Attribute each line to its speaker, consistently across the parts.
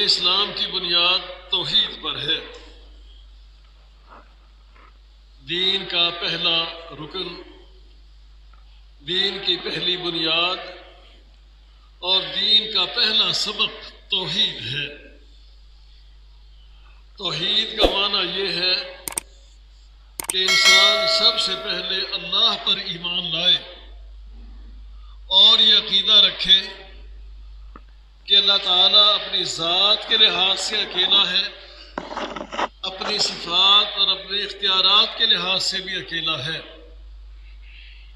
Speaker 1: اسلام کی بنیاد توحید پر ہے۔ دین کا پہلا رکن، دین کی پہلی بنیاد اور دین کا پہلا سبق توحید ہے۔ توحید کا معنی یہ ہے کہ انسان سب سے پہلے اللہ پر ایمان لائے اور یہ عقیدہ رکھے کہ اللہ تعالیٰ اپنی ذات کے لحاظ سے اکیلا ہے، اپنی صفات اور اپنے اختیارات کے لحاظ سے بھی اکیلا ہے۔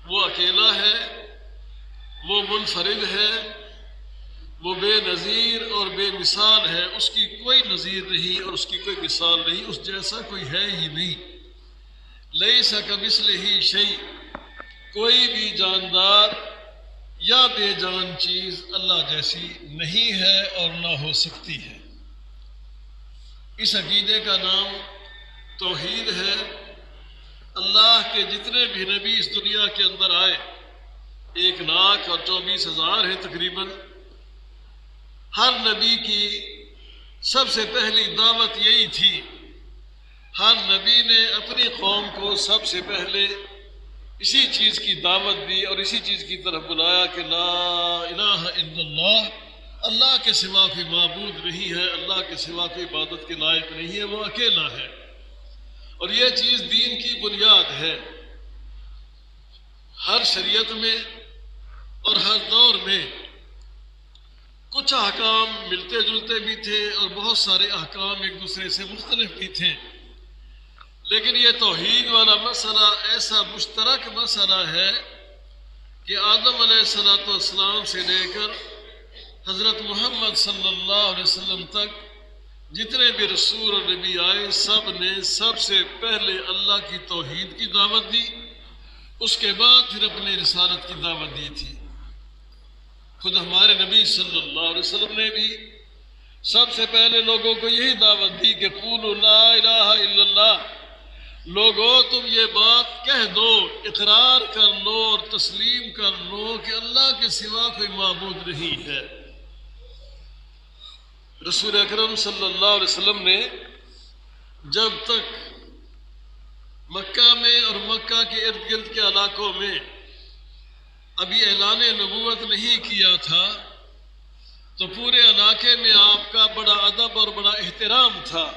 Speaker 1: وہ اکیلا ہے، وہ منفرد ہے، وہ بے نظیر اور بے مثال ہے، اس کی کوئی نظیر نہیں اور اس کی کوئی مثال نہیں، اس جیسا کوئی ہے ہی نہیں۔ لیس کمثلہ شیء، کوئی بھی جاندار یا بے جان چیز اللہ جیسی نہیں ہے اور نہ ہو سکتی ہے۔ اس عقیدے کا نام توحید ہے۔ اللہ کے جتنے بھی نبی اس دنیا کے اندر آئے، 1,24,000 ہیں تقریباً، ہر نبی کی سب سے پہلی دعوت یہی تھی۔ ہر نبی نے اپنی قوم کو سب سے پہلے اسی چیز کی دعوت دی اور اسی چیز کی طرف بلایا کہ لا الہ الا اللہ، اللہ کے سوا کوئی معبود نہیں ہے، اللہ کے سوا کوئی عبادت کے لائق نہیں ہے، وہ اکیلا ہے۔ اور یہ چیز دین کی بنیاد ہے۔ ہر شریعت میں اور ہر دور میں کچھ احکام ملتے جلتے بھی تھے اور بہت سارے احکام ایک دوسرے سے مختلف بھی تھے، لیکن یہ توحید والا مسئلہ ایسا مشترک مسئلہ ہے کہ آدم علیہ السلام سے لے کر حضرت محمد صلی اللہ علیہ وسلم تک جتنے بھی رسول اور نبی آئے، سب نے سب سے پہلے اللہ کی توحید کی دعوت دی، اس کے بعد پھر اپنے رسالت کی دعوت دی تھی۔ خود ہمارے نبی صلی اللہ علیہ وسلم نے بھی سب سے پہلے لوگوں کو یہی دعوت دی کہ قولوا لا الہ الا اللہ، لوگو تم یہ بات کہہ دو، اقرار کر لو اور تسلیم کر لو کہ اللہ کے سوا کوئی معبود نہیں ہے۔ رسول اکرم صلی اللہ علیہ وسلم نے جب تک مکہ میں اور مکہ کے ارد گرد کے علاقوں میں ابھی اعلان نبوت نہیں کیا تھا تو پورے علاقے میں آپ کا بڑا ادب اور بڑا احترام تھا۔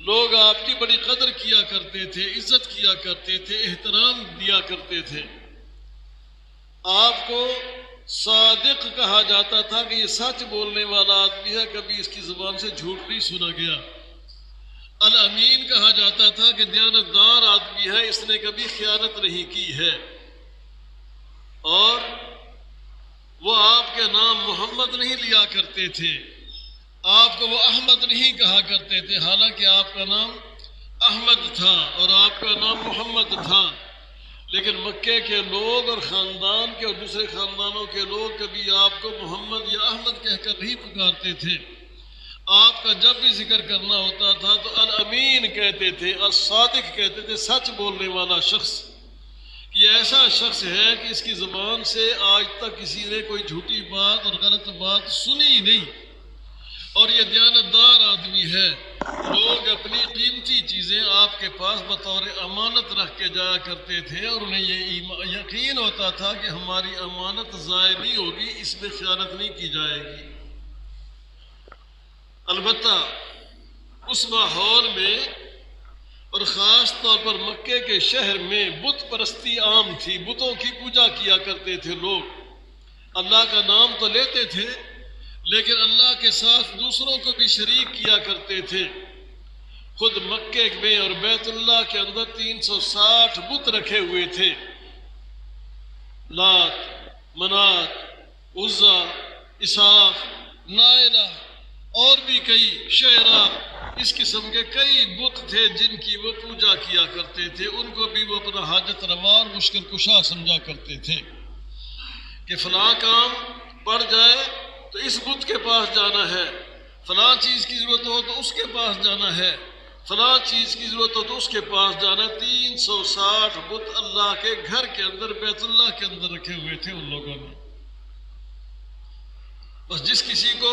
Speaker 1: لوگ آپ کی بڑی قدر کیا کرتے تھے، عزت کیا کرتے تھے، احترام دیا کرتے تھے۔ آپ کو صادق کہا جاتا تھا کہ یہ سچ بولنے والا آدمی ہے، کبھی اس کی زبان سے جھوٹ نہیں سنا گیا۔ الامین کہا جاتا تھا کہ دیانتدار آدمی ہے، اس نے کبھی خیانت نہیں کی ہے۔ اور وہ آپ کے نام محمد نہیں لیا کرتے تھے، آپ کو وہ احمد نہیں کہا کرتے تھے، حالانکہ آپ کا نام احمد تھا اور آپ کا نام محمد تھا، لیکن مکے کے لوگ اور خاندان کے اور دوسرے خاندانوں کے لوگ کبھی آپ کو محمد یا احمد کہہ کر نہیں پکارتے تھے۔ آپ کا جب بھی ذکر کرنا ہوتا تھا تو الامین کہتے تھے، الصادق کہتے تھے، سچ بولنے والا شخص۔ یہ ایسا شخص ہے کہ اس کی زبان سے آج تک کسی نے کوئی جھوٹی بات اور غلط بات سنی نہیں، اور یہ دیانتدار آدمی ہے۔ لوگ اپنی قیمتی چیزیں آپ کے پاس بطور امانت رکھ کے جایا کرتے تھے اور انہیں یہ یقین ہوتا تھا کہ ہماری امانت ضائع نہیں ہوگی، اس میں خیانت نہیں کی جائے گی۔ البتہ اس ماحول میں اور خاص طور پر مکے کے شہر میں بت پرستی عام تھی، بتوں کی پوجا کیا کرتے تھے لوگ۔ اللہ کا نام تو لیتے تھے لیکن اللہ کے ساتھ دوسروں کو بھی شریک کیا کرتے تھے۔ خود مکے میں اور بیت اللہ کے اندر 360 بت رکھے ہوئے تھے، لات، منات، عزا، اساف، نائلہ اور بھی کئی شعرا، اس قسم کے کئی بت تھے جن کی وہ پوجا کیا کرتے تھے۔ ان کو بھی وہ اپنا حاجت روا اور مشکل کشا سمجھا کرتے تھے کہ فلاں کام پڑ جائے تو اس بت کے پاس جانا ہے، فلاں چیز کی ضرورت ہو تو اس کے پاس جانا ہے، فلاں چیز کی ضرورت ہو تو اس کے پاس جانا۔ 360 بت اللہ کے گھر کے اندر، بیت اللہ کے اندر رکھے ہوئے تھے ان لوگوں نے۔ بس جس کسی کو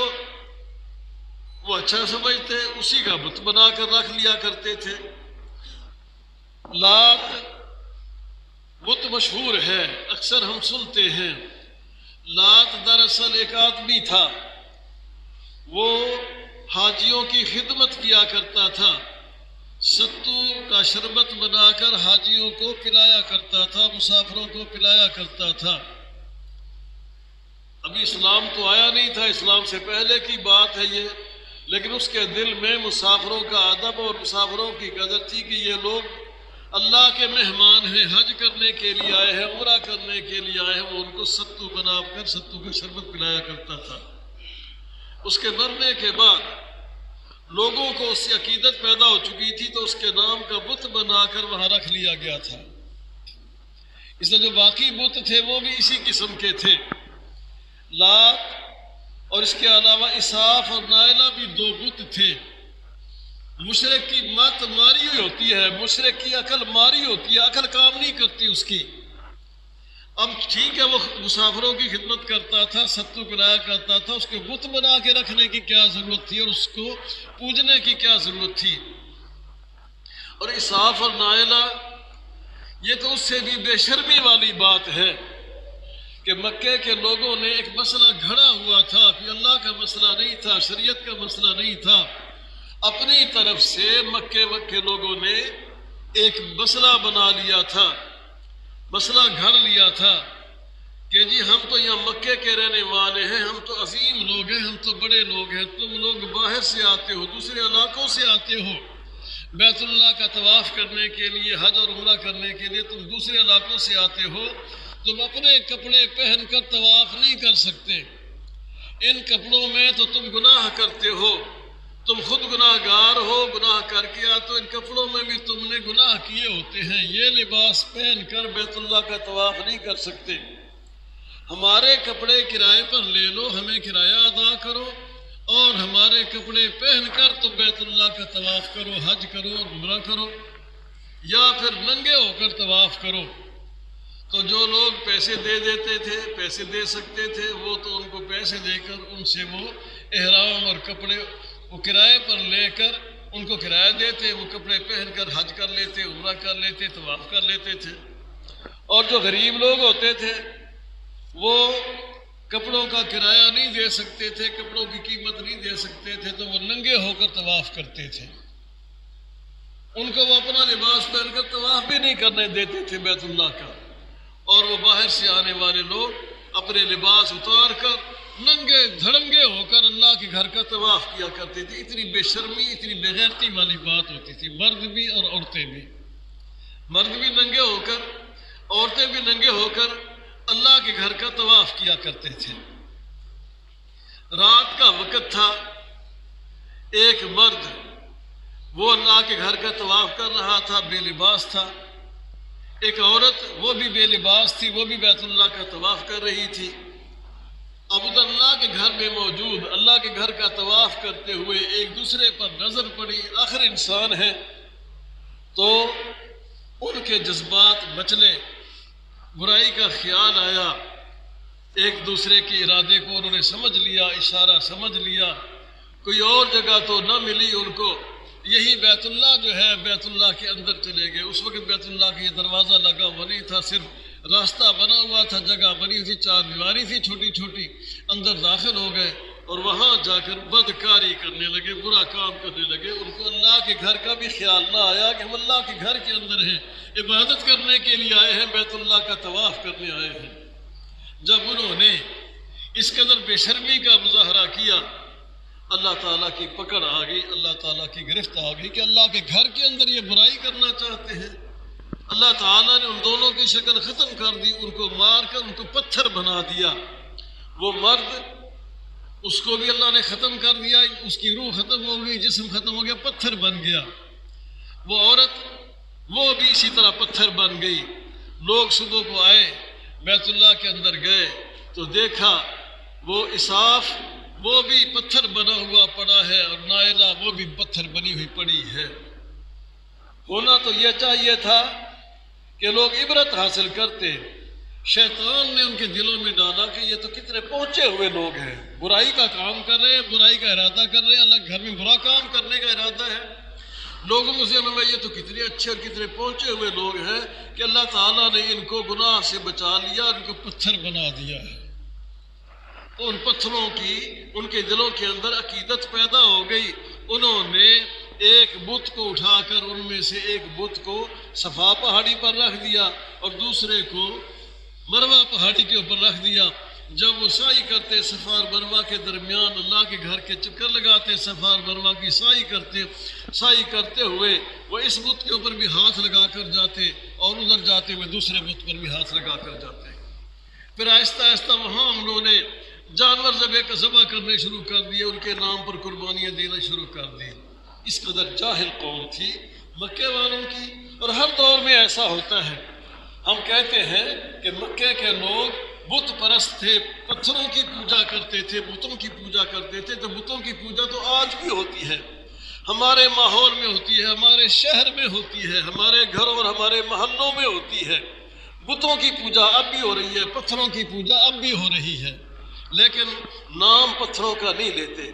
Speaker 1: وہ اچھا سمجھتے اسی کا بت بنا کر رکھ لیا کرتے تھے۔ لات بت مشہور ہے، اکثر ہم سنتے ہیں۔ لات دراصل ایک آدمی تھا، وہ حاجیوں کی خدمت کیا کرتا تھا، ستو کا شربت بنا کر حاجیوں کو پلایا کرتا تھا، مسافروں کو پلایا کرتا تھا۔ ابھی اسلام تو آیا نہیں تھا، اسلام سے پہلے کی بات ہے یہ، لیکن اس کے دل میں مسافروں کا ادب اور مسافروں کی قدر تھی کہ یہ لوگ اللہ کے مہمان ہیں، حج کرنے کے لیے آئے ہیں، عمرہ کرنے کے لیے آئے ہیں۔ وہ ان کو ستو بنا کر ستو کا شربت پلایا کرتا تھا۔ اس کے مرنے کے بعد لوگوں کو اس سے عقیدت پیدا ہو چکی تھی، تو اس کے نام کا بت بنا کر وہاں رکھ لیا گیا تھا۔ اس لیے جو باقی بت تھے وہ بھی اسی قسم کے تھے۔ لات اور اس کے علاوہ اساف اور نائلہ بھی دو بت تھے۔ مشرک کی مت ماری ہوئی ہوتی ہے، مشرک کی عقل ماری ہوتی ہے، عقل کام نہیں کرتی اس کی۔ اب ٹھیک ہے، وہ مسافروں کی خدمت کرتا تھا، ستو پلایا کرتا تھا، اس کے بت بنا کے رکھنے کی کیا ضرورت تھی اور اس کو پوجنے کی کیا ضرورت تھی؟ اور اساف اور نائلہ یہ تو اس سے بھی بے شرمی والی بات ہے کہ مکے کے لوگوں نے ایک مسئلہ گھڑا ہوا تھا، کہ اللہ کا مسئلہ نہیں تھا، شریعت کا مسئلہ نہیں تھا، اپنی طرف سے مکے کے لوگوں نے ایک مسئلہ بنا لیا تھا، مسئلہ گھڑ لیا تھا کہ جی ہم تو یہاں مکے کے رہنے والے ہیں، ہم تو عظیم لوگ ہیں، ہم تو بڑے لوگ ہیں، تم لوگ باہر سے آتے ہو، دوسرے علاقوں سے آتے ہو بیت اللہ کا طواف کرنے کے لیے، حج اور عمرہ کرنے کے لیے، تم دوسرے علاقوں سے آتے ہو، تم اپنے کپڑے پہن کر طواف نہیں کر سکتے، ان کپڑوں میں تو تم گناہ کرتے ہو، تم خود گناہ گار ہو، گناہ کر کے آتے ہو، ان کپڑوں میں بھی تم نے گناہ کیے ہوتے ہیں، یہ لباس پہن کر بیت اللہ کا طواف نہیں کر سکتے، ہمارے کپڑے کرائے پر لے لو، ہمیں کرایہ ادا کرو اور ہمارے کپڑے پہن کر تم بیت اللہ کا طواف کرو، حج کرو اور عمرہ کرو، یا پھر ننگے ہو کر طواف کرو۔ تو جو لوگ پیسے دے دیتے تھے، پیسے دے سکتے تھے، وہ تو ان کو پیسے دے کر ان سے وہ احرام اور کپڑے وہ کرائے پر لے کر ان کو کرایہ دیتے، وہ کپڑے پہن کر حج کر لیتے، عمرہ کر لیتے، طواف کر لیتے تھے۔ اور جو غریب لوگ ہوتے تھے وہ کپڑوں کا کرایہ نہیں دے سکتے تھے، کپڑوں کی قیمت نہیں دے سکتے تھے، تو وہ ننگے ہو کر طواف کرتے تھے، ان کو وہ اپنا لباس پہن کر طواف بھی نہیں کرنے دیتے تھے بیت اللہ کا، اور وہ باہر سے آنے والے لوگ اپنے لباس اتار کر ننگے دھڑنگے ہو کر اللہ کے گھر کا طواف کیا کرتے تھے۔ اتنی بے شرمی، اتنی بے غیرتی والی بات ہوتی تھی، مرد بھی اور عورتیں بھی، مرد بھی ننگے ہو کر، عورتیں بھی ننگے ہو کر اللہ کے گھر کا طواف کیا کرتے تھے۔ رات کا وقت تھا، ایک مرد وہ اللہ کے گھر کا طواف کر رہا تھا، بے لباس تھا، ایک عورت وہ بھی بے لباس تھی، وہ بھی بیت اللہ کا طواف کر رہی تھی۔ اب اللہ کے گھر میں موجود اللہ کے گھر کا طواف کرتے ہوئے ایک دوسرے پر نظر پڑی، آخر انسان ہے تو ان کے جذبات مچلے، برائی کا خیال آیا، ایک دوسرے کے ارادے کو انہوں نے سمجھ لیا، اشارہ سمجھ لیا، کوئی اور جگہ تو نہ ملی ان کو، یہی بیت اللہ جو ہے بیت اللہ کے اندر چلے گئے۔ اس وقت بیت اللہ کا یہ دروازہ لگا ہوا نہیں تھا، صرف راستہ بنا ہوا تھا، جگہ بنی تھی، چار دیواری تھی چھوٹی چھوٹی، اندر داخل ہو گئے اور وہاں جا کر بدکاری کرنے لگے، برا کام کرنے لگے۔ ان کو اللہ کے گھر کا بھی خیال نہ آیا کہ ہم اللہ کے گھر کے اندر ہیں، عبادت کرنے کے لیے آئے ہیں، بیت اللہ کا طواف کرنے آئے ہیں۔ جب انہوں نے اس قدر بے شرمی کا مظاہرہ کیا، اللہ تعالیٰ کی پکڑ آ گئی، اللہ تعالیٰ کی گرفت آ گئی کہ اللہ کے گھر کے اندر یہ برائی کرنا چاہتے ہیں۔ اللہ تعالیٰ نے ان دونوں کی شکل ختم کر دی، ان کو مار کر ان کو پتھر بنا دیا۔ وہ مرد، اس کو بھی اللہ نے ختم کر دیا، اس کی روح ختم ہو گئی، جسم ختم ہو گیا، پتھر بن گیا۔ وہ عورت وہ بھی اسی طرح پتھر بن گئی۔ لوگ صبح کو آئے، بیت اللہ کے اندر گئے تو دیکھا وہ اساف وہ بھی پتھر بنا ہوا پڑا ہے اور نائلہ وہ بھی پتھر بنی ہوئی پڑی ہے۔ ہونا تو یہ چاہیے تھا کہ لوگ عبرت حاصل کرتے، شیطان نے ان کے دلوں میں ڈالا کہ یہ تو کتنے پہنچے ہوئے لوگ ہیں، برائی کا کام کر رہے ہیں، برائی کا ارادہ کر رہے ہیں، اللہ گھر میں برا کام کرنے کا ارادہ ہے۔ لوگوں کے ذہن میں یہ تو کتنے اچھے اور کتنے پہنچے ہوئے لوگ ہیں کہ اللہ تعالیٰ نے ان کو گناہ سے بچا لیا، ان کو پتھر بنا دیا ہے۔ ان پتھروں کی ان کے دلوں کے اندر عقیدت پیدا ہو گئی۔ انہوں نے ایک بت کو اٹھا کر ان میں سے ایک بت کو صفا پہاڑی پر رکھ دیا اور دوسرے کو مروہ پہاڑی کے اوپر رکھ دیا۔ جب وہ سعی کرتے صفا اور مروہ کے درمیان اللہ کے گھر کے چکر لگاتے، صفا اور مروہ کی سعی کرتے ہوئے وہ اس بت کے اوپر بھی ہاتھ لگا کر جاتے اور ادھر جاتے ہوئے دوسرے بت پر بھی ہاتھ لگا کر جاتے۔ پھر آہستہ آہستہ وہاں انہوں نے جانور ذبح کرنے شروع کر دیے، ان کے نام پر قربانیاں دینا شروع کر دی۔ اس قدر جاہل قوم تھی مکے والوں کی، اور ہر دور میں ایسا ہوتا ہے۔ ہم کہتے ہیں کہ مکے کے لوگ بت پرست تھے، پتھروں کی پوجا کرتے تھے، بتوں کی پوجا کرتے تھے۔ تو بتوں کی پوجا تو آج بھی ہوتی ہے، ہمارے ماحول میں ہوتی ہے، ہمارے شہر میں ہوتی ہے، ہمارے گھروں اور ہمارے محلوں میں ہوتی ہے۔ بتوں کی پوجا اب بھی ہو رہی ہے، پتھروں کی پوجا اب بھی ہو رہی ہے، لیکن نام پتھروں کا نہیں لیتے۔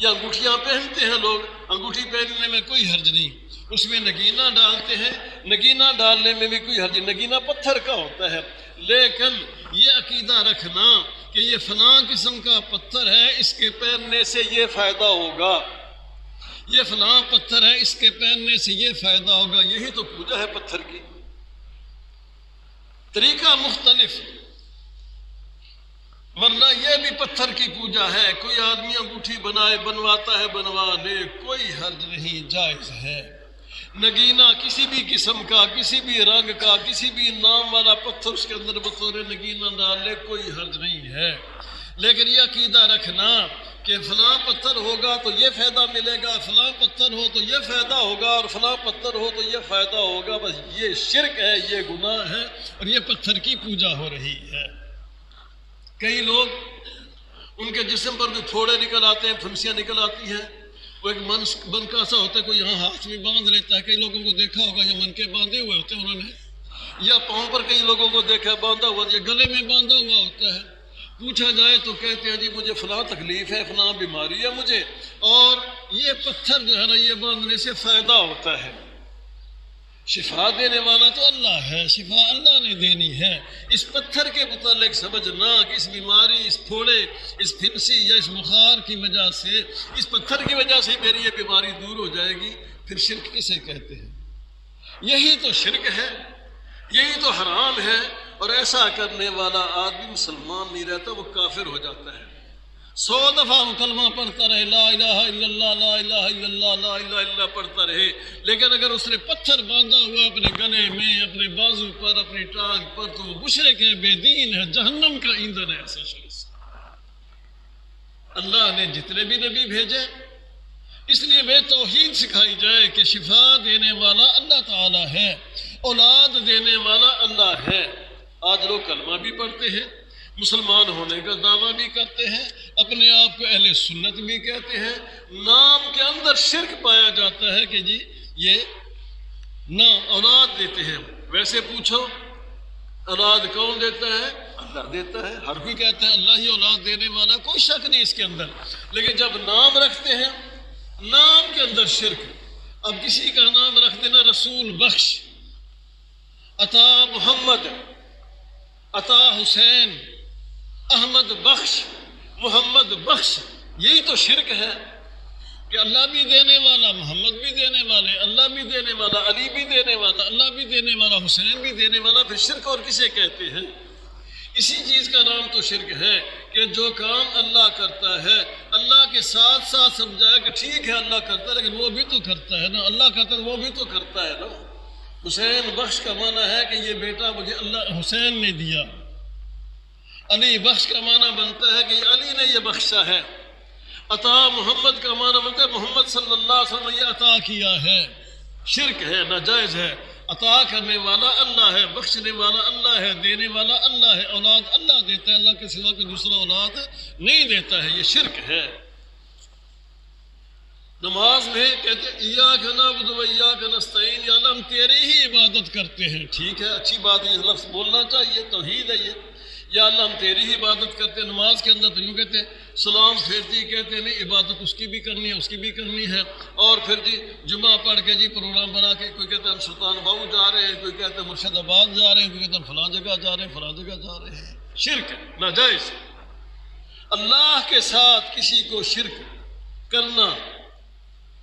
Speaker 1: یا انگوٹھیاں پہنتے ہیں لوگ، انگوٹھی پہننے میں کوئی حرج نہیں، اس میں نگینہ ڈالتے ہیں، نگینہ ڈالنے میں بھی کوئی حرج نہیں، نگینہ پتھر کا ہوتا ہے۔ لیکن یہ عقیدہ رکھنا کہ یہ فلاں قسم کا پتھر ہے، اس کے پہننے سے یہ فائدہ ہوگا، یہ فلاں پتھر ہے، اس کے پہننے سے یہ فائدہ ہوگا، یہی تو پوجا ہے پتھر کی۔ طریقہ مختلف، ورنہ یہ بھی پتھر کی پوجا ہے۔ کوئی آدمی انگوٹھی بنواتا ہے، بنوا لے، کوئی حرج نہیں، جائز ہے۔ نگینہ کسی بھی قسم کا، کسی بھی رنگ کا، کسی بھی نام والا پتھر اس کے اندر بطور نگینہ ڈال لے، کوئی حرج نہیں ہے۔ لیکن یہ عقیدہ رکھنا کہ فلاں پتھر ہوگا تو یہ فائدہ ملے گا، فلاں پتھر ہو تو یہ فائدہ ہوگا، اور فلاں پتھر ہو تو یہ فائدہ ہوگا، بس یہ شرک ہے، یہ گناہ ہے، اور یہ پتھر کی پوجا ہو رہی ہے۔ کئی لوگ ان کے جسم پر بھی پھوڑے نکل آتے ہیں، پھنسیاں نکل آتی ہیں، وہ ایک من کا سا ہوتا ہے، کوئی یہاں ہاتھ میں باندھ لیتا ہے، کئی لوگوں کو دیکھا ہوگا یہ من کے باندھے ہوئے ہوتے ہیں انہوں نے، یا پاؤں پر کئی لوگوں کو دیکھا باندھا ہوا، یا گلے میں باندھا ہوا ہوتا ہے۔ پوچھا جائے تو کہتے ہیں جی مجھے فلاں تکلیف ہے، فلاں بیماری ہے مجھے، اور یہ پتھر جو ہے نا یہ باندھنے سے فائدہ ہوتا ہے۔ شفا دینے والا تو اللہ ہے، شفا اللہ نے دینی ہے۔ اس پتھر کے متعلق سمجھنا کہ اس بیماری، اس پھوڑے، اس پھنسی یا اس بخار کی وجہ سے، اس پتھر کی وجہ سے میری یہ بیماری دور ہو جائے گی، پھر شرک کسے کہتے ہیں؟ یہی تو شرک ہے، یہی تو حرام ہے، اور ایسا کرنے والا آدمی مسلمان نہیں رہتا، وہ کافر ہو جاتا ہے۔ 100 دفعہ وہ کلمہ پڑھتا رہے، لا الہ الا اللہ، لا الہ الا اللہ، لا الہ الا اللہ پڑھتا رہے، لیکن اگر اس نے پتھر باندھا ہوا اپنے گلے میں، اپنے بازو پر، اپنی ٹانگ پر، تو وہ مشرک ہے، بے دین ہے، جہنم کا ایندھن ہے ایسا شخص۔ اللہ نے جتنے بھی نبی بھیجے اس لیے میں توحید سکھائی جائے کہ شفا دینے والا اللہ تعالی ہے، اولاد دینے والا اللہ ہے۔ آج لوگ کلمہ بھی پڑھتے ہیں، مسلمان ہونے کا دعویٰ بھی کرتے ہیں، اپنے آپ کو اہل سنت بھی کہتے ہیں، نام کے اندر شرک پایا جاتا ہے کہ جی یہ نام اولاد دیتے ہیں۔ ویسے پوچھو اولاد کون دیتا ہے؟ اللہ دیتا ہے، ہر کوئی کہتا ہے اللہ ہی اولاد دینے والا، کوئی شک نہیں اس کے اندر، لیکن جب نام رکھتے ہیں نام کے اندر شرک۔ اب کسی کا نام رکھ دینا رسول بخش، عطا محمد، عطا حسین، احمد بخش، محمد بخش، یہی تو شرک ہے کہ اللہ بھی دینے والا، محمد بھی دینے والے، اللہ بھی دینے والا، علی بھی دینے والا، اللہ بھی دینے والا، حسین بھی دینے والا، پھر شرک اور کسے کہتے ہیں؟ اسی چیز کا نام تو شرک ہے کہ جو کام اللہ کرتا ہے اللہ کے ساتھ ساتھ سمجھایا کہ ٹھیک ہے اللہ کرتا ہے، لیکن وہ بھی تو کرتا ہے نا، اللہ کرتا ہے وہ بھی تو کرتا ہے نا۔ حسین بخش کا معنی ہے کہ یہ بیٹا مجھے اللہ حسین نے دیا، علی بخش کا معنی بنتا ہے کہ یہ علی نے یہ بخشا ہے، عطا محمد کا معنی بنتا ہے محمد صلی اللہ علیہ وسلم نے یہ عطا کیا ہے۔ شرک ہے، ناجائز ہے۔ عطا کرنے والا اللہ ہے، بخشنے والا اللہ ہے، دینے والا اللہ ہے، اولاد اللہ دیتا ہے، اللہ کے سوا کوئی دوسرا اولاد نہیں دیتا ہے، یہ شرک ہے۔ نماز میں کہتے ہیں ایاک نعبد و ایاک نستعین، یا اللہ ہم تیری ہی عبادت کرتے ہیں. ٹھیک ہے، اچھی بات ہے، یہ لفظ بولنا چاہیے، توحید ہے یہ. یا اللہ ہم تیری ہی عبادت کرتے ہیں. نماز کے اندر تو یوں کہتے ہیں سلام پھیرتی کہتے ہیں نہیں، عبادت اس کی بھی کرنی ہے، اس کی بھی کرنی ہے. اور پھر جی جمعہ پڑھ کے جی پروگرام بنا کے کوئی کہتے ہیں ہم سلطان باؤ جا رہے ہیں، کوئی کہتے ہیں مرشد آباد جا رہے ہیں، کوئی کہتے ہیں فلاں جگہ جا رہے ہیں، فلاں جگہ جا رہے ہیں. شرک ہے، ناجائز. اللہ کے ساتھ کسی کو شرک کرنا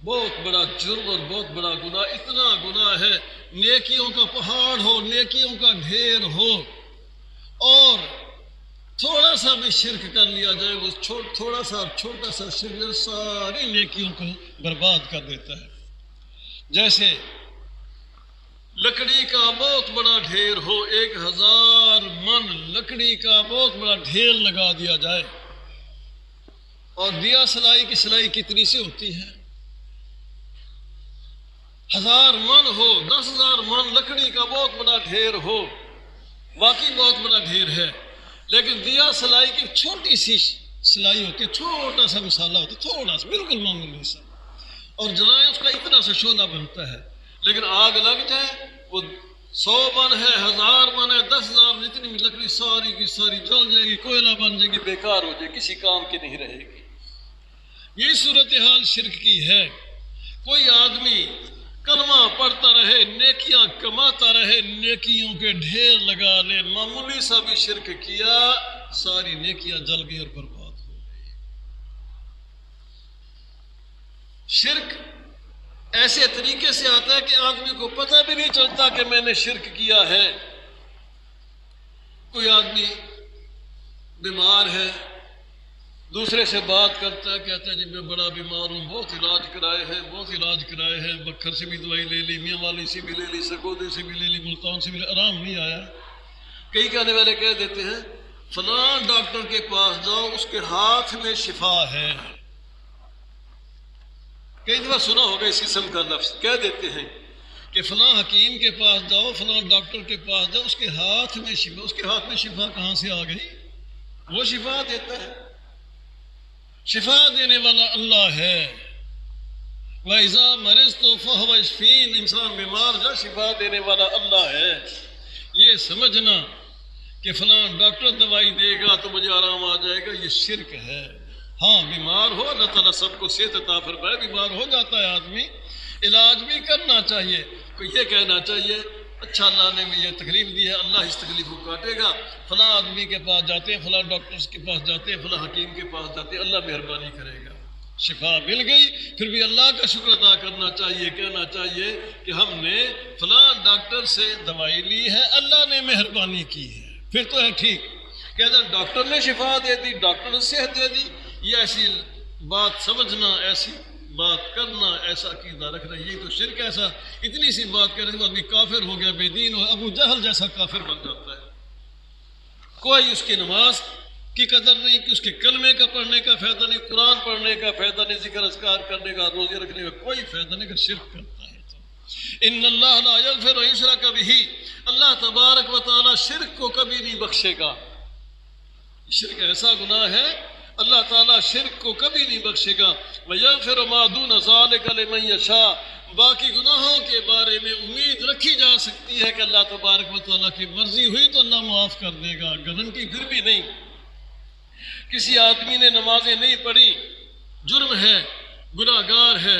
Speaker 1: بہت بڑا جرم اور بہت بڑا گناہ. اتنا گناہ ہے، نیکیوں کا پہاڑ ہو، نیکیوں کا ڈھیر ہو، اور تھوڑا سا بھی شرک کر لیا جائے، وہ تھوڑا سا چھوٹا سا شرک ساری نیکیوں کو برباد کر دیتا ہے. جیسے لکڑی کا بہت بڑا ڈھیر ہو، 1000 من لکڑی کا بہت بڑا ڈھیر لگا دیا جائے، اور دیا سلائی کی سلائی کتنی سی ہوتی ہے؟ 1000 من ہو، 10,000 من لکڑی کا بہت بڑا ڈھیر ہو، واقعی بہت بڑا ڈھیر ہے. لیکن دیا سلائی کی چھوٹی سی سلائی ہوتی ہے، چھوٹا سا مسالہ ہوتا ہے، تھوڑا سا بالکل معمولی سا، اور جلائیں اس کا اتنا سا شعلہ بنتا ہے. لیکن آگ لگ جائے، وہ 100 من ہے، 1000 من ہے، 10,000، جتنی بھی لکڑی ساری کی ساری جل جائے گی، کوئلہ بن جائے گی، بیکار ہو جائے گی، کسی کام کی نہیں رہے گی. یہ صورتحال شرک کی ہے. کوئی آدمی کلمہ پڑھتا رہے، نیکیاں کماتا رہے، نیکیوں کے ڈھیر لگا لے، معمولی سا بھی شرک کیا، ساری نیکیاں جل گئی اور برباد ہو گئی. شرک ایسے طریقے سے آتا ہے کہ آدمی کو پتہ بھی نہیں چلتا کہ میں نے شرک کیا ہے. کوئی آدمی بیمار ہے، دوسرے سے بات کرتا ہے، کہتا ہے جی میں بڑا بیمار ہوں، بہت علاج کرائے ہیں، بکھر سے بھی دوائی لے لی، میاں والی سے بھی لے لی، سرگودے سے بھی لے لی، ملتان سے بھی لے، آرام نہیں آیا. کئی کہنے والے کہہ دیتے ہیں فلاں ڈاکٹر کے پاس جاؤ، اس کے ہاتھ میں شفا ہے. کئی دفعہ سنا ہوگا اس قسم کا لفظ، کہہ دیتے ہیں کہ فلاں حکیم کے پاس جاؤ، فلاں ڈاکٹر کے پاس جاؤ، اس کے ہاتھ میں شفا. اس کے ہاتھ میں شفا کہاں سے آ گئی؟ وہ شفا دیتا ہے. شفا دینے والا اللہ ہے. وَإِذَا مَرِضْتُ فَهُوَ يَشْفِينِ، انسان بیمار جا، شفا دینے والا اللہ ہے. یہ سمجھنا کہ فلاں ڈاکٹر دوائی دے گا تو مجھے آرام آ جائے گا، یہ شرک ہے. ہاں بیمار ہو، اللہ تعالیٰ سب کو صحت عطا فرمائے، بیمار ہو جاتا ہے آدمی، علاج بھی کرنا چاہیے. کوئی یہ کہنا چاہیے اچھا اللہ نے مجھے تکلیف دی ہے، اللہ اس تکلیف کو کاٹے گا، فلاں آدمی کے پاس جاتے ہیں، فلاں ڈاکٹر کے پاس جاتے ہیں، فلاں حکیم کے پاس جاتے ہیں، اللہ مہربانی کرے گا. شفا مل گئی، پھر بھی اللہ کا شکر ادا کرنا چاہیے، کہنا چاہیے کہ ہم نے فلاں ڈاکٹر سے دوائی لی ہے، اللہ نے مہربانی کی ہے، پھر تو ہے ٹھیک. کہتے ہیں ڈاکٹر نے شفا دے دی، ڈاکٹر نے صحت دے دی. یہ ایسی بات سمجھنا، ایسی بات کرنا، ایسا عقیدہ رکھنا، یہ تو شرک. ایسا اتنی سی بات کرنے کے بعد کافر ہو گیا، بے دین ہو، ابو جہل جیسا کافر بن جاتا ہے. کوئی اس کی نماز کی قدر نہیں، کہ اس کے کلمے کا پڑھنے کا فائدہ نہیں، قرآن پڑھنے کا فائدہ نہیں، ذکر اذکار کرنے کا، روزے رکھنے کا کوئی فائدہ نہیں، اگر شرک کرتا ہے تو. ان اللہ لا یغفر ان یشرک بہ، اللہ تبارک و تعالی شرک کو کبھی نہیں بخشے گا. شرک ایسا گناہ ہے، اللہ تعالیٰ شرک کو کبھی نہیں بخشے گا. وَيَغْفِرُ مَا دُونَ ذَلِكَ لِمَن يَشَاءُ، باقی گناہوں کے بارے میں امید رکھی جا سکتی ہے کہ اللہ تبارک و تعالیٰ کی مرضی ہوئی تو اللہ معاف کر دے گا، گارنٹی پھر بھی نہیں. کسی آدمی نے نمازیں نہیں پڑھی، جرم ہے، گناہ گار ہے،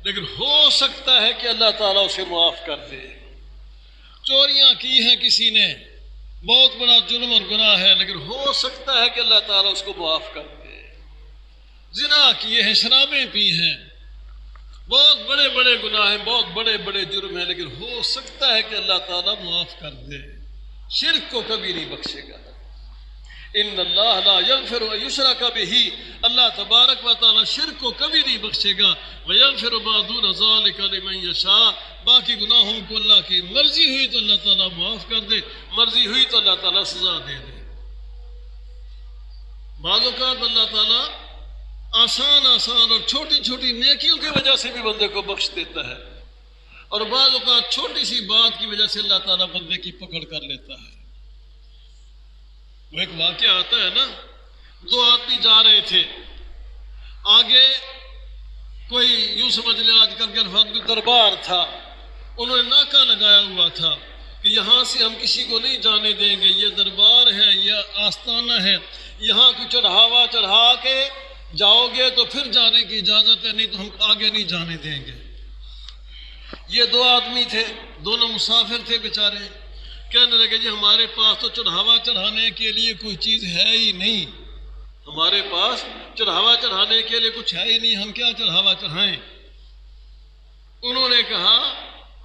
Speaker 1: لیکن ہو سکتا ہے کہ اللہ تعالیٰ اسے معاف کر دے. چوریاں کی ہیں کسی نے، بہت بڑا جرم اور گناہ ہے، لیکن ہو سکتا ہے کہ اللہ تعالیٰ اس کو معاف کر دے. زنا کیے ہیں، شرابیں پی ہیں، بہت بڑے بڑے گناہ ہیں، بہت بڑے بڑے جرم ہیں، لیکن ہو سکتا ہے کہ اللہ تعالیٰ معاف کر دے. شرک کو کبھی نہیں بخشے گا. ان اللہ لا یغفر ان یشرک بہ، اللہ تبارک و تعالیٰ شرک کو کبھی نہیں بخشے گا. ویغفر ما دون ذلک لمن یشاء، باقی گناہوں کو اللہ کی مرضی ہوئی تو اللہ تعالیٰ معاف کر دے، مرضی ہوئی تو اللہ تعالیٰ سزا دے دے. بعض اوقات اللہ تعالیٰ آسان اور چھوٹی چھوٹی نیکیوں کی وجہ سے بھی بندے کو بخش دیتا ہے، اور بعض اوقات چھوٹی سی بات کی وجہ سے اللہ تعالیٰ بندے کی پکڑ کر لیتا ہے. وہ ایک واقعہ آتا ہے نا، 2 آدمی جا رہے تھے، آگے کوئی یوں سمجھ لیں آج کل کے الفاظ میں دربار تھا، انہوں نے ناکہ لگایا ہوا تھا کہ یہاں سے ہم کسی کو نہیں جانے دیں گے، یہ دربار ہے، یہ آستانہ ہے، یہاں کو چڑھاوا چڑھا کے جاؤ گے تو پھر جانے کی اجازت ہے، نہیں تو ہم آگے نہیں جانے دیں گے۔ یہ دو آدمی تھے، دونوں مسافر تھے بیچارے، کہنے لگے جی ہمارے پاس تو چڑھاوا چڑھانے کے لیے کوئی چیز ہے ہی نہیں، ہمارے پاس چڑھاوا چڑھانے کے لیے کچھ ہے ہی نہیں، ہم کیا چڑھاوا چڑھائیں؟ انہوں نے کہا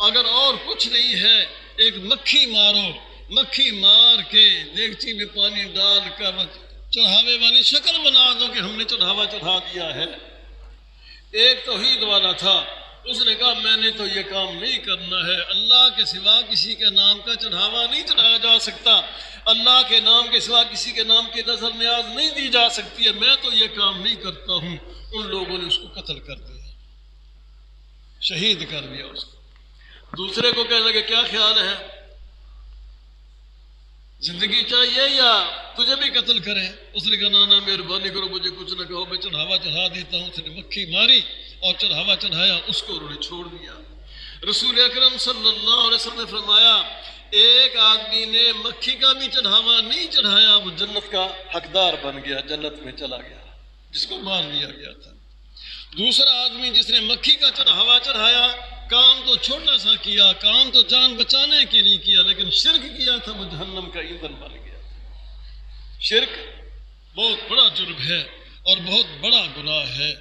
Speaker 1: اگر اور کچھ نہیں ہے ایک مکھی مارو، مکھی مار کے دیگچی میں پانی ڈال کر چڑھاوے والی شکل بنا دو کہ ہم نے چڑھاوا چڑھا دیا ہے۔ ایک توحید والا تھا، اس نے کہا میں نے تو یہ کام نہیں کرنا ہے، اللہ کے سوا کسی کے نام کا چڑھاوا نہیں چڑھایا جا سکتا، اللہ کے نام کے سوا کسی کے نام کی نظر نیاز نہیں دی جا سکتی ہے، میں تو یہ کام نہیں کرتا ہوں۔ ان لوگوں نے اس کو قتل کر دیا، شہید کر دیا اس کو۔ دوسرے کو کہنے لگے کیا خیال ہے، زندگی چاہیے یا تجھے بھی قتل کریں؟ اس نے کہا نا مہربانی کرو مجھے کچھ نہ کہو، میں چڑھاوا چڑھا دیتا ہوں۔ اس نے مکھی ماری اور چڑھاوا چڑھایا، اس کو انہوں نے چھوڑ دیا۔ رسول اکرم صلی اللہ علیہ وسلم نے فرمایا ایک آدمی نے مکھی کا بھی چڑھاوا نہیں چڑھایا، وہ جنت کا حقدار بن گیا، جنت میں چلا گیا، جس کو مار دیا گیا تھا۔ دوسرا آدمی جس نے مکھی کا چڑھاوا چڑھایا، کام تو چھوٹا سا کیا، کام تو جان بچانے کے لیے کیا، لیکن شرک کیا تھا، وہ جہنم کا ایندھن بن گیا۔ شرک بہت بڑا جرم ہے اور بہت بڑا گناہ ہے،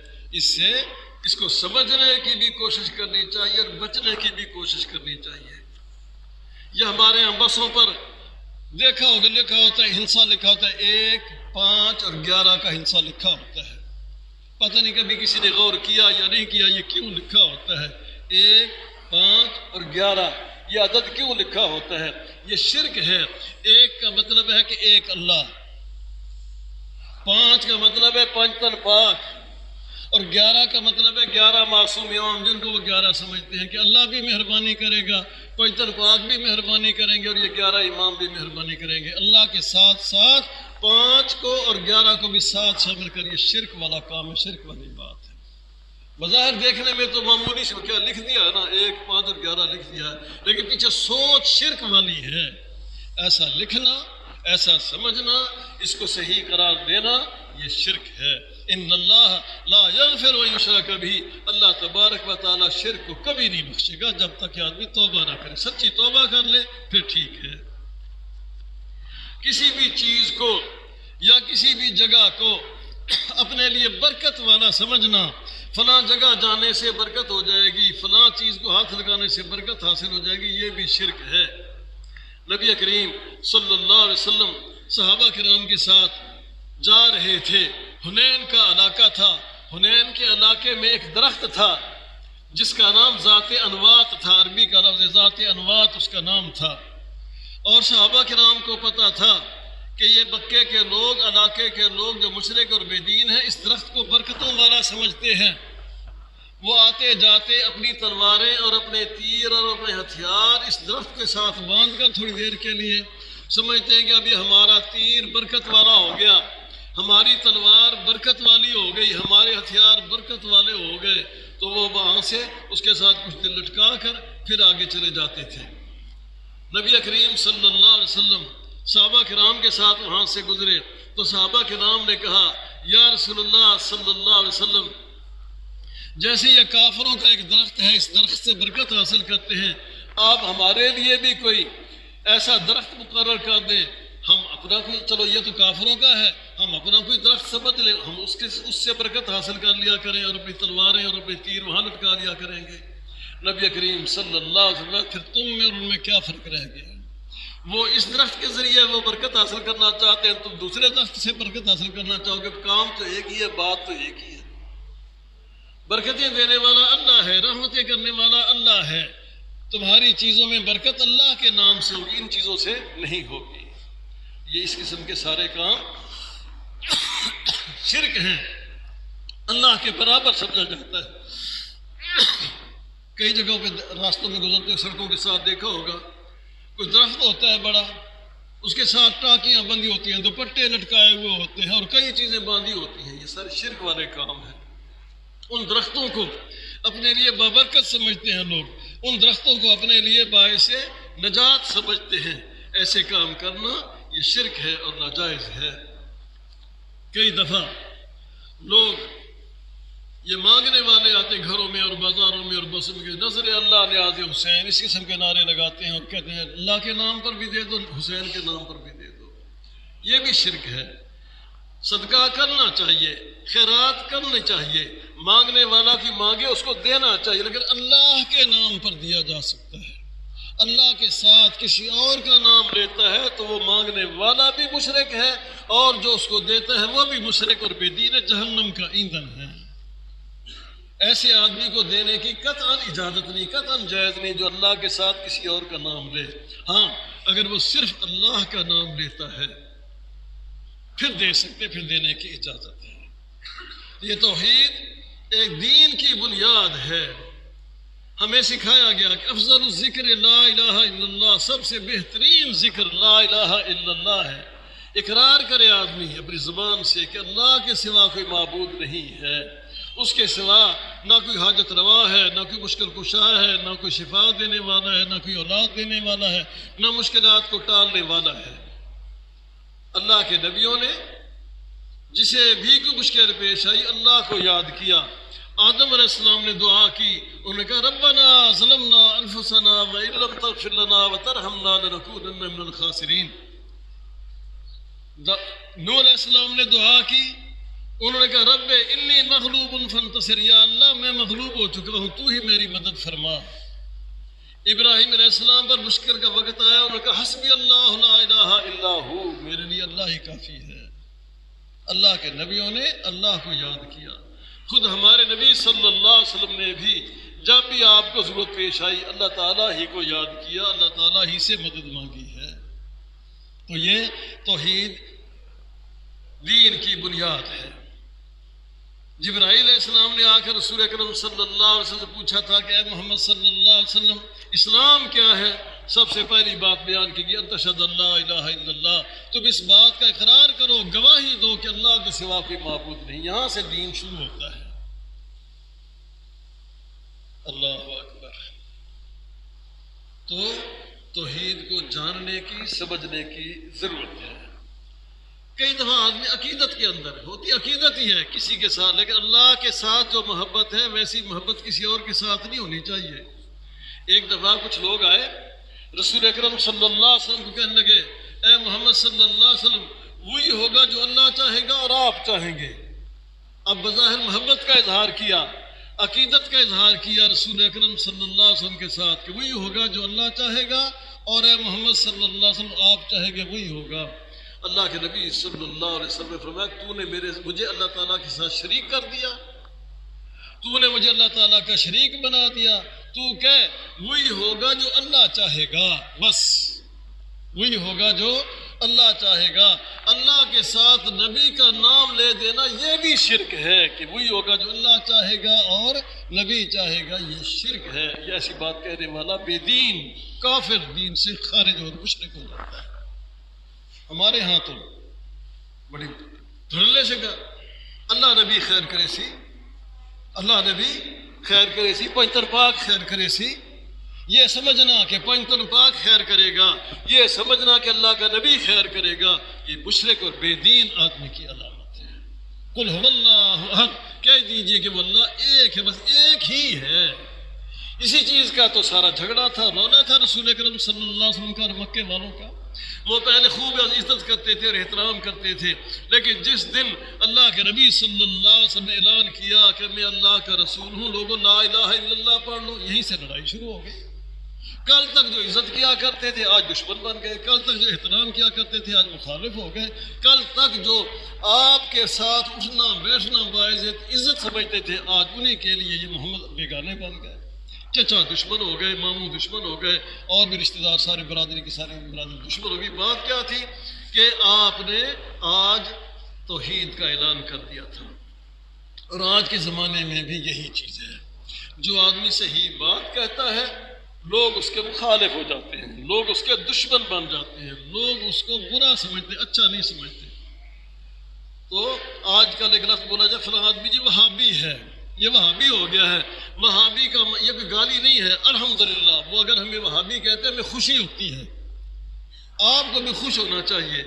Speaker 1: اس کو سمجھنے کی بھی کوشش کرنی چاہیے اور بچنے کی بھی کوشش کرنی چاہیے۔ یہ ہمارے یہاں بسوں پر دیکھا ہوگا لکھا ہوتا ہے، ہنسا لکھا ہوتا ہے، 1، 5 اور 11 کا ہنسا لکھا ہوتا ہے۔ پتہ نہیں کبھی کسی نے غور کیا یا نہیں کیا یہ کیوں لکھا ہوتا ہے 1، 5 اور 11، یہ عدد کیوں لکھا ہوتا ہے؟ یہ شرک ہے۔ 1 کا مطلب ہے کہ ایک اللہ، 5 کا مطلب ہے 5 تن پاک، اور 11 کا مطلب ہے 11 معصوم امام، جن کو وہ 11 سمجھتے ہیں کہ اللہ بھی مہربانی کرے گا، 5 تن پاک بھی مہربانی کریں گے اور یہ 11 امام بھی مہربانی کریں گے۔ اللہ کے ساتھ ساتھ 5 کو اور 11 کو بھی ساتھ شامل کر، یہ شرک والا کام ہے، شرک والی بات ہے۔ بظاہر دیکھنے میں تو معمولی سے کیا لکھ دیا ہے نا، 1، 5 اور 11 لکھ دیا ہے، لیکن پیچھے سوچ شرک والی ہے۔ ایسا لکھنا، ایسا سمجھنا، اس کو صحیح قرار دینا، یہ شرک ہے۔ ان اللہ لا یغفر و یشرک بھی، اللہ تبارک و تعالی شرک کو کبھی نہیں بخشے گا جب تک کہ آدمی توبہ نہ کرے، سچی توبہ کر لے پھر ٹھیک ہے۔ کسی بھی چیز کو یا کسی بھی جگہ کو اپنے لیے برکت والا سمجھنا، فلاں جگہ جانے سے برکت ہو جائے گی، فلاں چیز کو ہاتھ لگانے سے برکت حاصل ہو جائے گی، یہ بھی شرک ہے۔ نبی کریم صلی اللہ علیہ وسلم صحابہ کرام کے ساتھ جا رہے تھے، حنین کا علاقہ تھا، حنین کے علاقے میں ایک درخت تھا جس کا نام ذات انوات تھا، عربی کا لفظ ذات انوات اس کا نام تھا، اور صحابہ کرام کو پتہ تھا کہ یہ مکے کے لوگ، علاقے کے لوگ جو مشرک اور بے دین ہیں، اس درخت کو برکتوں والا سمجھتے ہیں۔ وہ آتے جاتے اپنی تلواریں اور اپنے تیر اور اپنے ہتھیار اس درخت کے ساتھ باندھ کر تھوڑی دیر کے لیے سمجھتے ہیں کہ ابھی ہمارا تیر برکت والا ہو گیا، ہماری تلوار برکت والی ہو گئی، ہمارے ہتھیار برکت والے ہو گئے، تو وہ وہاں سے اس کے ساتھ کچھ دن لٹکا کر پھر آگے چلے جاتے تھے۔ نبی کریم صلی اللہ علیہ وسلم صحابہ کرام کے ساتھ وہاں سے گزرے تو صحابہ کرام نے کہا یا رسول اللہ صلی اللہ علیہ وسلم، جیسے یہ کافروں کا ایک درخت ہے، اس درخت سے برکت حاصل کرتے ہیں، آپ ہمارے لیے بھی کوئی ایسا درخت مقرر کر دیں، ہم اپنا کوئی، چلو یہ تو کافروں کا ہے، ہم اپنا کوئی درخت سمجھ لیں، ہم اس سے برکت حاصل کر لیا کریں اور اپنی تلواریں اور اپنے تیر وہاں لٹکا لیا کریں گے۔ نبی کریم صلی اللہ علیہ وسلم، پھر تم میں اور ان میں کیا فرق رہ گیا؟ وہ اس درخت کے ذریعے وہ برکت حاصل کرنا چاہتے ہیں، تم دوسرے درخت سے برکت حاصل کرنا چاہو گے، کام تو ایک ہی ہے، بات تو ایک ہی ہے۔ برکتیں دینے والا اللہ ہے، رحمتیں کرنے والا اللہ ہے، تمہاری چیزوں میں برکت اللہ کے نام سے ہوگی، ان چیزوں سے نہیں ہوگی۔ یہ اس قسم کے سارے کام شرک ہیں، اللہ کے برابر سمجھا جاتا ہے۔ کئی جگہوں پہ راستوں میں گزرتے سڑکوں کے ساتھ دیکھا ہوگا، کوئی درخت ہوتا ہے بڑا، اس کے ساتھ ٹاکیاں بندھی ہوتی ہیں، دوپٹے لٹکائے ہوئے ہوتے ہیں اور کئی چیزیں باندھی ہوتی ہیں، یہ سارے شرک والے کام ہیں۔ ان درختوں کو اپنے لیے بابرکت سمجھتے ہیں لوگ، ان درختوں کو اپنے لیے باعث نجات سمجھتے ہیں۔ ایسے کام کرنا یہ شرک ہے اور ناجائز ہے۔ کئی دفعہ لوگ یہ مانگنے والے آتے گھروں میں اور بازاروں میں اور بسوں میں، نظر اللہ نیاز حسین، اس قسم کے نعرے لگاتے ہیں اور کہتے ہیں اللہ کے نام پر بھی دے دو، حسین کے نام پر بھی دے دو۔ یہ بھی شرک ہے۔ صدقہ کرنا چاہیے، خیرات کرنے چاہیے، مانگنے والا کی مانگے اس کو دینا چاہیے، لیکن اللہ کے نام پر دیا جا سکتا ہے۔ اللہ کے ساتھ کسی اور کا نام لیتا ہے تو وہ مانگنے والا بھی مشرک ہے اور جو اس کو دیتا ہے وہ بھی مشرک اور بے دین جہنم کا ایندھن ہے۔ ایسے آدمی کو دینے کی قطعاً اجازت نہیں، قطعاً جائز نہیں جو اللہ کے ساتھ کسی اور کا نام لے۔ ہاں اگر وہ صرف اللہ کا نام لیتا ہے پھر دے سکتے، پھر دینے کی اجازت ہے۔ یہ توحید ایک دین کی بنیاد ہے۔ ہمیں سکھایا گیا کہ افضل الذکر لا الہ الا اللہ، سب سے بہترین ذکر لا الہ الا اللہ ہے۔ اقرار کرے آدمی اپنی زبان سے کہ اللہ کے سوا کوئی معبود نہیں ہے، اس کے سوا نہ کوئی حاجت روا ہے، نہ کوئی مشکل کشا ہے، نہ کوئی شفا دینے والا ہے، نہ کوئی اولاد دینے والا ہے، نہ مشکلات کو ٹالنے والا ہے۔ اللہ کے نبیوں نے جسے بھی کوئی مشکل پیش آئی اللہ کو یاد کیا۔ آدم علیہ السلام نے دعا کی، انہوں نے کہا ربنا ظلمنا انفسنا وان لم تغفر لنا وترحمنا لنکونن من الخاسرین۔ نوح علیہ السلام نے دعا کی، انہوں نے کہا رب انی مغلوب فانتصر، یا اللہ میں مغلوب ہو چکا ہوں، تو ہی میری مدد فرما۔ ابراہیم علیہ السلام پر مشکل کا وقت آیا، انہوں نے کہا حسبی اللہ لا الہ الا ہو، میرے لیے اللہ ہی کافی ہے۔ اللہ کے نبیوں نے اللہ کو یاد کیا۔ خود ہمارے نبی صلی اللہ علیہ وسلم نے بھی جب بھی آپ کو ضرورت پیش آئی اللہ تعالیٰ ہی کو یاد کیا، اللہ تعالیٰ ہی سے مدد مانگی ہے۔ تو یہ توحید دین کی بنیاد ہے۔ جبرائیل علیہ السلام نے آ کر رسول اکرم صلی اللہ علیہ وسلم سے پوچھا تھا کہ اے محمد صلی اللہ علیہ وسلم اسلام کیا ہے؟ سب سے پہلی بات بیان کی گئی ان تشہد اللہ الہ الا اللہ، تم اس بات کا اقرار کرو، گواہی دو کہ اللہ کے سوا کوئی معبود نہیں۔ یہاں سے دین شروع ہوتا ہے۔ اللہ اکبر۔ تو توحید کو جاننے کی، سمجھنے کی ضرورت ہے۔ کئی دفعہ آدمی عقیدت کے اندر ہوتی، عقیدت ہی ہے کسی کے ساتھ، لیکن اللہ کے ساتھ جو محبت ہے ویسی محبت کسی اور کے ساتھ نہیں ہونی چاہیے۔ ایک دفعہ کچھ لوگ آئے رسول اکرم صلی اللہ علیہ وسلم کو کہنے لگے اے محمد صلی اللہ علیہ وسلم وہی ہوگا جو اللہ چاہے گا اور آپ چاہیں گے۔ اب بظاہر محبت کا اظہار کیا، عقیدت کا اظہار کیا رسول اکرم صلی اللہ علیہ وسلم کے ساتھ کہ وہی ہوگا جو اللہ چاہے گا اور اے محمد صلی اللہ علیہ وسلم آپ چاہیں گے وہی ہوگا۔ اللہ کے نبی صلی اللہ علیہ وسلم نے فرمایا تو نے مجھے اللہ تعالیٰ کے ساتھ شریک کر دیا، تو نے مجھے اللہ تعالیٰ کا شریک بنا دیا۔ تو کہہ وہی ہوگا جو اللہ چاہے گا، بس وہی ہوگا جو اللہ چاہے گا۔ اللہ کے ساتھ نبی کا نام لے دینا یہ بھی شرک ہے کہ وہی ہوگا جو اللہ چاہے گا اور نبی چاہے گا، یہ شرک ہے۔ یہ ایسی بات کہنے والا بے دین، کافر، دین سے خارج اور مشرک ہو جاتا ہے۔ ہمارے ہاں تو بڑی دھڑلے سے کہا اللہ نبی خیر کرے سی، اللہ نبی خیر کرے سی، پنجتن پاک خیر کرے سی۔ یہ سمجھنا کہ پنجتن پاک خیر کرے گا، یہ سمجھنا کہ اللہ کا نبی خیر کرے گا، یہ مشرک اور بے دین آدمی کی علامت ہے۔ قل هو اللہ احد، کہہ دیجئے کہ وہ اللہ ایک ہے، بس ایک ہی ہے۔ اسی چیز کا تو سارا جھگڑا تھا، رونا تھا رسول اکرم صلی اللہ علیہ وسلم کا اور مکے والوں کا۔ وہ پہلے خوب عزت کرتے تھے اور احترام کرتے تھے، لیکن جس دن اللہ کے نبی صلی اللہ علیہ وسلم نے اعلان کیا کہ میں اللہ کا رسول ہوں، لوگوں لا الہ الا اللہ پڑھ لو، یہیں سے لڑائی شروع ہو گئی۔ کل تک جو عزت کیا کرتے تھے آج دشمن بن گئے، کل تک جو احترام کیا کرتے تھے آج مخالف ہو گئے، کل تک جو آپ کے ساتھ اٹھنا بیٹھنا باعث عزت سمجھتے تھے آج انہیں کے لیے یہ محمد بیگانے بن گئے، چچا دشمن ہو گئے، ماموں دشمن ہو گئے، اور بھی رشتہ دار سارے برادری کی سارے برادری دشمن ہو گئی۔ بات کیا تھی کہ آپ نے آج توحید کا اعلان کر دیا تھا، اور آج کے زمانے میں بھی یہی چیز ہے۔ جو آدمی صحیح بات کہتا ہے لوگ اس کے مخالف ہو جاتے ہیں، لوگ اس کے دشمن بن جاتے ہیں، لوگ اس کو برا سمجھتے، اچھا نہیں سمجھتے۔ تو آج کل ایک لفظ بولا جائے فلاں آدمی جی وہابی ہے، یہ وہابی ہو گیا ہے۔ وہابی کا یہ کوئی گالی نہیں ہے، الحمدللہ، وہ اگر ہمیں وہابی کہتے ہیں ہمیں خوشی ہوتی ہے، آپ کو بھی خوش ہونا چاہیے۔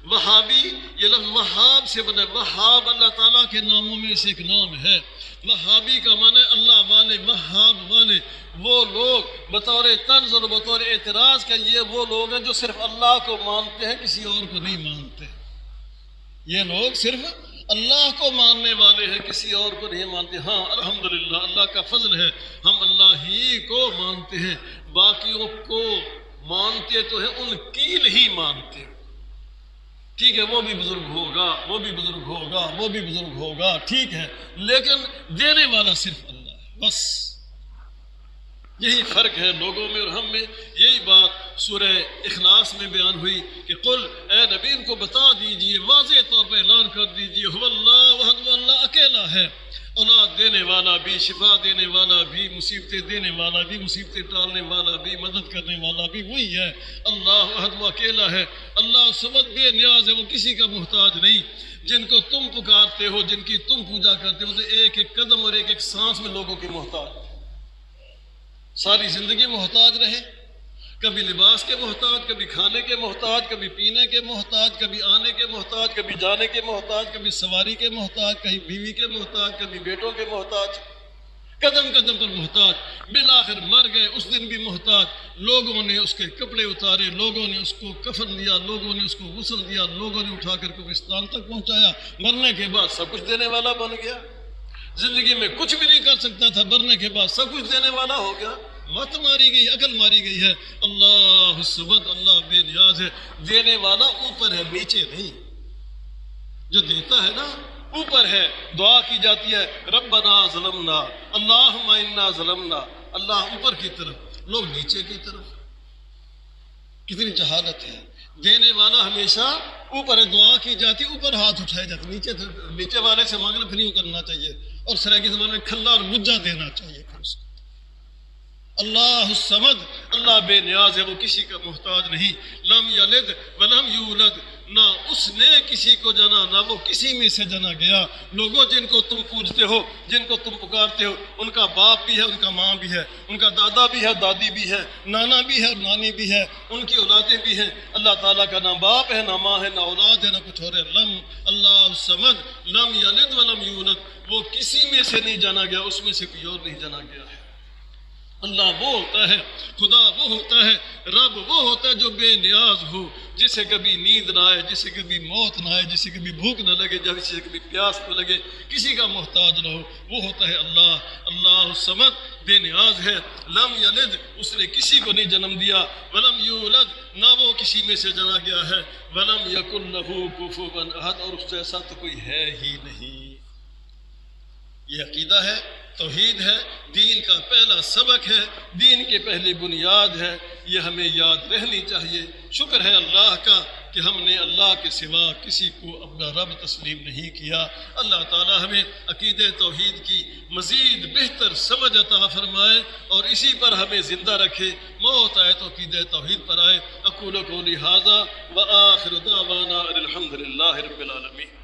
Speaker 1: وہابی یہ لفظ وہاب سے بنا ہے، وہاب اللہ تعالیٰ کے ناموں میں سے ایک نام ہے۔ وہابی کا معنی اللہ والے، وہاب والے، وہ لوگ بطور طنز اور بطور اعتراض کہ یہ وہ لوگ ہیں جو صرف اللہ کو مانتے ہیں، کسی اور کو نہیں مانتے۔ یہ لوگ صرف اللہ کو ماننے والے ہیں، کسی اور کو نہیں مانتے۔ ہاں الحمدللہ، اللہ کا فضل ہے، ہم اللہ ہی کو مانتے ہیں، باقیوں کو مانتے تو ہیں، ان کی نہیں مانتے۔ ٹھیک ہے، وہ بھی بزرگ ہوگا، وہ بھی بزرگ ہوگا، وہ بھی بزرگ ہوگا، ٹھیک ہے، لیکن دینے والا صرف اللہ ہے، بس یہی فرق ہے لوگوں میں اور ہم میں۔ یہی بات سورہ اخلاص میں بیان ہوئی کہ قل، اے نبی ان کو بتا دیجئے، واضح طور پر اعلان کر دیجئے، هو اللہ وحد، اللہ اکیلا ہے، اولاد دینے والا بھی، شفا دینے والا بھی، مصیبتیں دینے والا بھی، مصیبتیں ٹالنے والا بھی، مدد کرنے والا بھی وہی ہے۔ اللہ وحد، وہ اکیلا ہے۔ اللہ صمد، بے نیاز ہے، وہ کسی کا محتاج نہیں۔ جن کو تم پکارتے ہو، جن کی تم پوجا کرتے ہو، تو ایک ایک قدم اور ایک ایک سانس میں لوگوں کے محتاج، ساری زندگی محتاج رہے، کبھی لباس کے محتاج، کبھی کھانے کے محتاج، کبھی پینے کے محتاج، کبھی آنے کے محتاج، کبھی جانے کے محتاج، کبھی سواری کے محتاج، کہیں بیوی کے محتاج، کبھی بیٹوں کے محتاج، قدم قدم پر محتاج، بالآخر مر گئے اس دن بھی محتاج۔ لوگوں نے اس کے کپڑے اتارے، لوگوں نے اس کو کفن دیا، لوگوں نے اس کو غسل دیا، لوگوں نے اٹھا کر قبرستان تک پہنچایا، مرنے کے بعد سب کچھ دینے والا بن گیا۔ زندگی میں کچھ بھی نہیں کر سکتا تھا، مرنے کے بعد سب کچھ دینے والا ہو گیا۔ مت ماری گئی، عقل ماری گئی ہے۔ اللہ الصمد، اللہ بے نیاز ہے، دینے والا اوپر ہے، نیچے نہیں۔ جو دیتا ہے نا اوپر ہے، دعا کی جاتی ہے ربنا ظلمنا، اللہم انا ظلمنا، اللہ اوپر کی طرف، لوگ نیچے کی طرف۔ کتنی جہالت ہے۔ دینے والا ہمیشہ اوپر ہے، دعا کی جاتی اوپر ہاتھ اٹھائے جاتے، نیچے والے سے مانگنا پھر یوں کرنا چاہیے، اور سرائیکی زبان میں کھلا اور مجھا دینا چاہیے پھر اس کو۔ اللہ الصمد، اللہ بے نیاز ہے، وہ کسی کا محتاج نہیں۔ لم یلد ولم یولد، نہ اس نے کسی کو جنا، نہ وہ کسی میں سے جنا گیا۔ لوگوں جن کو تم پوجتے ہو، جن کو تم پکارتے ہو، ان کا باپ بھی ہے، ان کا ماں بھی ہے، ان کا دادا بھی ہے، دادی بھی ہے، نانا بھی ہے اور نانی بھی ہے، ان کی اولادیں بھی ہیں۔ اللہ تعالیٰ کا نہ باپ ہے، نہ ماں ہے، نہ اولاد ہے، نہ کچھ اور ہے۔ لم، اللہ الصمد، لم یلد ولم یولد، وہ کسی میں سے نہیں جنا گیا، اس میں سے کوئی اور نہیں جنا گیا ہے۔ اللہ وہ ہوتا ہے، خدا وہ ہوتا ہے، رب وہ ہوتا ہے جو بے نیاز ہو، جسے کبھی نیند نہ آئے، جسے کبھی موت نہ آئے، جسے کبھی بھوک نہ لگے، جسے کبھی پیاس نہ لگے، کسی کا محتاج نہ ہو، وہ ہوتا ہے اللہ۔ اللہ الصمد، بے نیاز ہے۔ لم یلد، اس نے کسی کو نہیں جنم دیا، ولم یولد، نہ وہ کسی میں سے جنا گیا ہے، ولم یکن لہ کفوا احد، اور اس جیسا تو کوئی ہے ہی نہیں۔ یہ عقیدہ ہے، توحید ہے، دین کا پہلا سبق ہے، دین کی پہلی بنیاد ہے، یہ ہمیں یاد رہنی چاہیے۔ شکر ہے اللہ کا کہ ہم نے اللہ کے سوا کسی کو اپنا رب تسلیم نہیں کیا۔ اللہ تعالی ہمیں عقیدہ توحید کی مزید بہتر سمجھ عطا فرمائے اور اسی پر ہمیں زندہ رکھے، موت آئے تو عقیدہ توحید پر آئے۔ اقول قولی ھذا وآخر دعوانا الحمد للہ رب العالمین۔